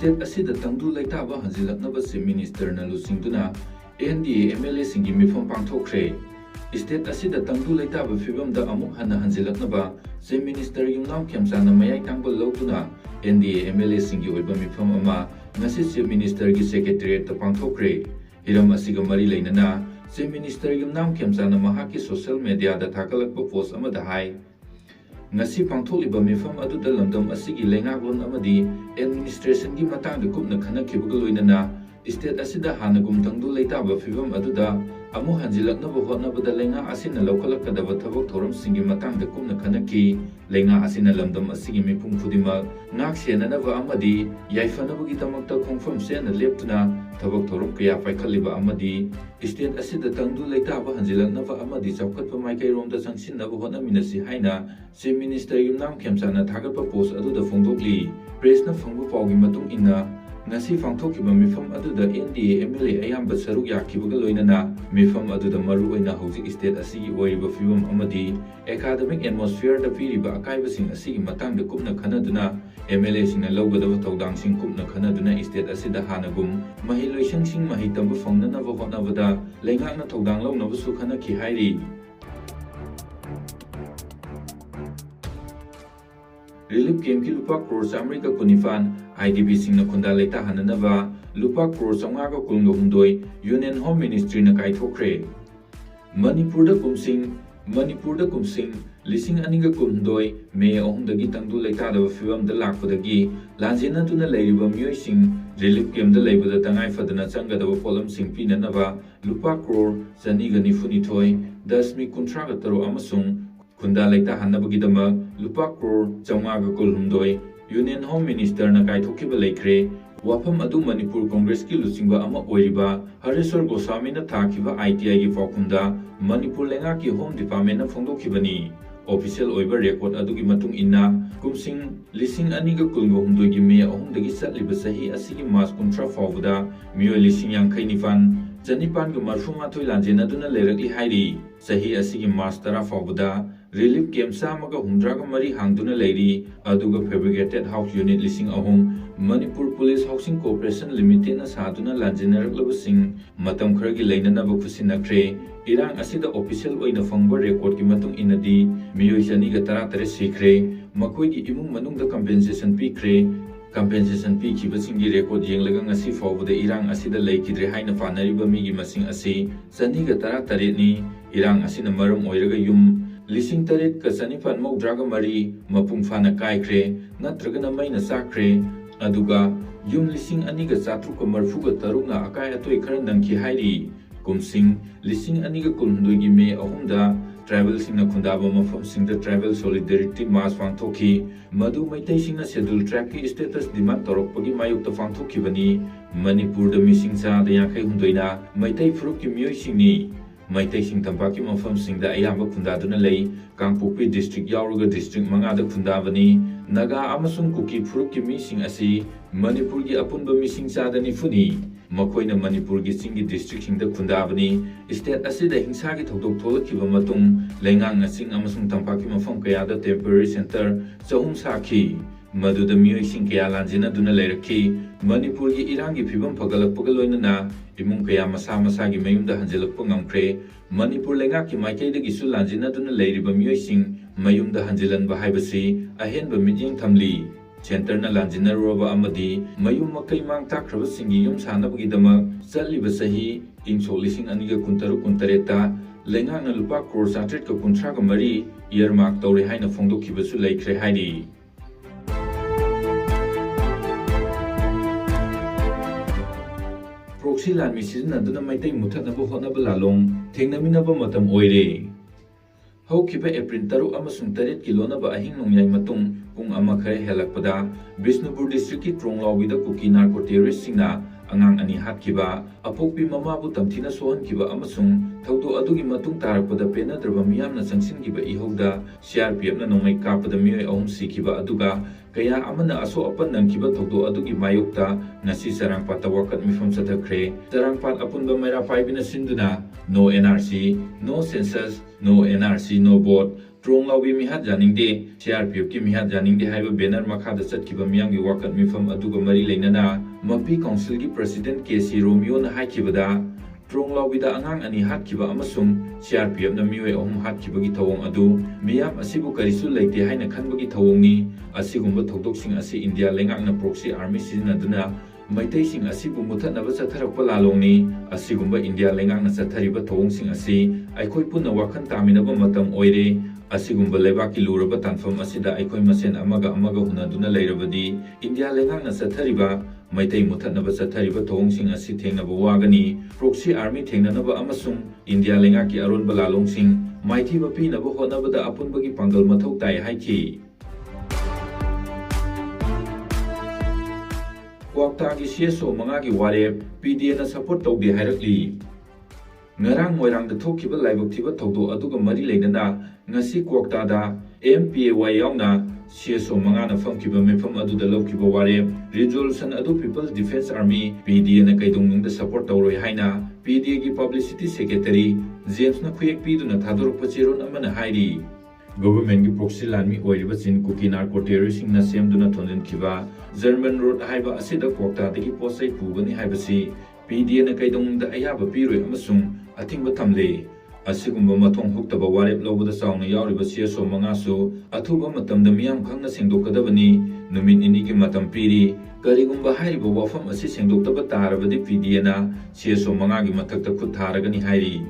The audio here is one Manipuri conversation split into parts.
State asida tangdu leitaba hanjilaknaba Chief Minister na lusingduna NDA MLA singi mifam pangthokre. State asida tangdu leitaba fibamda amuk hana hanjilaknaba Chief Minister Yumnam Khemchana mayai tangbal lawduna NDA MLA singi oiba mifam ama ngasi Chief Minister gi Secretariat ta pangthokre. Hiram asiga mari leinana Chief Minister Yumnam Khemchana mahaki social media da thakalakpa post amada hai ngasi pangtholiba mifam aduda lamdam asigi lengaglon amadi administration gi matangda kupna khanakhibaga loinana state asida hanagum tangdu leitaba fibam aduda amu hanjilaknaba hotnabada lenga asina laukalakadaba thabak thoram singi matangda kupna khanakhi lenga asina lamdam asigi mipum khudima ngak senanaba amadi yaifanabagi tamakta khongfam sena leptuna thabak thoram kaya paikhaliba amadi state asida tangdu leitaba hanjilaknaba amadi chawkhatpa maikairomda changsinnaba hotnaminasi haina Chief Minister Yumnam Khemchana thagapa post aduda phongdokli press na phangbu pawgi matung inna ngasi phangthokkiba mifam aduda NDA MLA ayamba saruk yakhibaga loinana mifam aduda maru oina hojik state asigi oiriba fibam amadi academic atmosphere da piriba akaibasing asigi matangda kupna khanaduna MLA singna lawgadaba tawdangsing kupna khanaduna state asida hanagum mahiloisangsing mahitamba phongnanaba hotnabada leingakna tawdang lawnaba su khanakhi hairi. Relief camp ki lupa crore America kunifan IDP singna khunda leita hananaba lupa crore samgaga kulnga hundoi Union Home Ministry na kaithokre. Manipur da kumsing lising aniga kumdoi me ahumdagi tangdu leita da fibam da lakpadagi lanjena tuna leiriba miyoi sing relief camp da leibada tangai fadana changadaba polam sing pinanaba lupa crore chaniga nifunithoi dasmi kuntraga taro amasung Kunda leita hanabagidama lupa crore chamgaga kulhumdoi Union Home Minister na kaithokkiba leikre wafam adu Manipur Congress ki lusingba ama oiriba Hareswar Goswami na thakiba ITI gi faukunda Manipur lenga ki Home Department na phongdokhibani official oiba record adugi matung inna kumsing lising aniga kulga humdoi gi me ahumdagi chatliba sahi asigi mas kuntra fawbada miyoi lising yangkhai nifan Janipan ga marfuma thoi lanjena duna lerakli hairi sahi asigi mas tara fawbada Relief camp samaga humdraga mari hangduna leiri aduga fabricated house unit lising ahum Manipur Police Housing Corporation Limited na saduna lanjenaraklavasing matam kharagi leinanaba khusinakre irang asida official oina fangba record ki matung inadi miyoi chani ga tara sikre makoi gi imung manungda compensation pikhibasingi record yenglaga ngasi fawbada irang asida leikidre haina fanariba migi masing asi chani ga tara ni irang asina maram oiraga yum Lising tarit ka sanifan maudraga mari mapung fana kaikre natragana maina sakre aduga yum lising aniga chatruka marfuga tarunga akai atoi khara nangki hairi kumsing lising aniga kulhundoigi me ahumda tribal singna khundaba mafam singda tribal solidarity mass pangthokhi madu maitai singna schedule track ki status demand torokpagi mayukta pangthokhi bani Manipur da mising cha da yakai hundoina maitai furuk ki miyoi singni Maitai sing tampaki mafam singda ayamba khundaduna lei Kangpokpi district yauraga district mangada khundabani Naga amasung Kuki Phuruk ki mising asi Manipur gi apunba mising chadani funi makoina Manipur gi singi district singda khundabani state asida hingsa gi thodok tholakhiba matung lengang asing amasung tampaki mafam kayada temporary center chahum sakhi Maduda miyoi sing kaya lanjena duna leirakhi Manipur gi irangi phibam phagalakpaga loinana imung kaya masa gi mayumda hanjilakpa ngamkre Manipur lenga ki maikaidagi su lanjena duna leiriba miyoi sing mayumda hanjilanba haibasi ahenba midyeng thamli center na lanjena roba amadi mayum makai mang takraba singi yum sanabagidama chatliba sahi ingso lising aniga kuntaru kuntareta lenga na lupa crore satret ka kuntraga mari earmark tawre haina phongdokhibasu leikre hairi Proxy Lanmi sizinaduna maitai muthanaba hotnaba lalong thengnaminaba matam oire haukiba April 3 amasung 8 kilonaba ahing nongyai matung pung ama khare helakpada Bishnupur district ki Tronglawida Kuki narco terrorist singna angang ani hatkiba apokpi mamabu tamthina sohankiba amasung thaudo adugi matung tarakpada penadraba miyamna changsingiba ihauda CRPF na nongmai kapada miyoi ahum sikiba aduga kaya amana aso apan nangkiba thaudo adugi mayokta ngasi sarangpat wakat mifam sathakre sarangpat apunba maira paibina sinduna no NRC, no census, no NRC, no vote, Trong Laubi Mihat Janingde, CRPF ki Mihat Janingde haiba banner makha da chatkiba miyamgi wakat mifam aduga mari leinana, Mapi Council ki President KC Romeo na haikibada, Trong Laubida angang ani hatkiba amasung CRPF na miwe ahum hatkibagi thawong adu, miyam asibu karisu leite haina khanbagi thawongni, asigumba thokdoksing asi India lengakna proxy army sizinaduna, Maitei-sing asibu muthatnaba chatharakpa lalongni, asigumba India lengakna chathariba thawongsing asi, aikoi punna wakhan taminaba matam oire, asigumba leibaki luraba tanfam asida aikoi masen amaga hunaduna leirabadi, India lengakna chathariba, Maitei muthatnaba chathariba thawongsing asi thengnaba wagani, proxy army thengnanaba amasung India lengaki aronba lalongsing, maithiba pinaba hotnabada apunbagi pangal mathau tai haiki. Kwakta ki CSO mangagi warep PDA na support tawde hairakli. Ngarang moirang da thokiba laibak thiba thawdo aduga mari leinana ngasi Kwakta da MPAY yauna CSO mangana famkiba mefam aduda lawkiba warep resolution adu People's Defense Army PDA na kaidongning da support tawroi haina PDA ki Publicity Secretary James na khuyek piduna thadorokpa cheron amana hairi. Government ki proxy lanmi oiriba chin kuki narco terroristing na semduna thonjin kiba German road haiba asida Kwakta dagi posai pugani haibasi PDA na kaidong da ayaba piroi amasung athingba thamle asigumba mathong huktaba warep lobada sauna yauriba CSO mangasu athuba matamda miyam khangna sengdokadabani numit inigi matam piri karigumba hairiba wafam asi sengdoktaba tarabadi PDA na CSO mangagi mathakta khut tharagani hairi.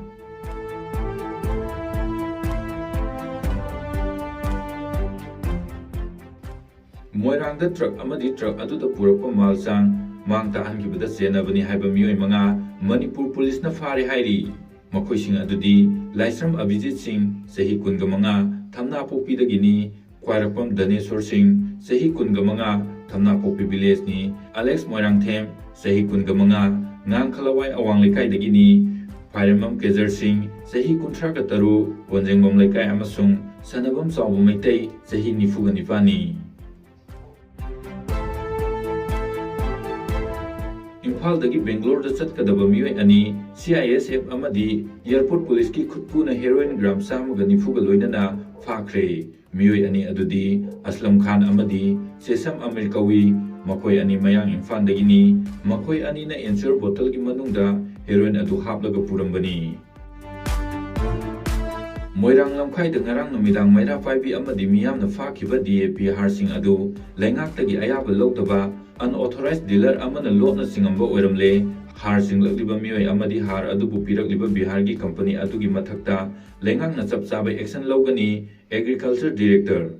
Moirang da truck amadi truck aduda purakpa malsang mang tahankibada chenabani haiba mioi manga Manipur police na fare hairi. Makoising adudi Laisram Abhijit Singh sahi kunga manga thamna pokpi dagini, Kwairakpam Daneshwar Singh sahi kunga manga thamna pokpi village ni, Alex Moirang Them sahi kunga manga ngang khalawai awang lekai dagini, Pairamam Kezer Singh sahi kuntraga taru Ponjengbam lekai amasung Sanabam Chawba Maitei sahi nifuga nipani. Imphal dagi Bangalore da chatkadaba mioi ani CISF amadi airport police ki khutpuna heroin gram samaga nifuga loinana fakhre mioi ani adudi Aslam Khan amadi Sesam Amerikawi makoi ani mayang Imphal dagi ni makoi ani na ensure bottle ki manungda heroin adu haplaga purambani. Moirang lamkhai da ngarang numidang maira paibi amadi miyam na fakhiba DAP harsing adu lengaktagi ayaba lawtaba unauthorized dealer amana lotna singamba oiramle har singlagliba mioi amadi har adubu piragliba Bihar ki company adugi mathakta lengakna chapchaba action lawgani Agriculture Director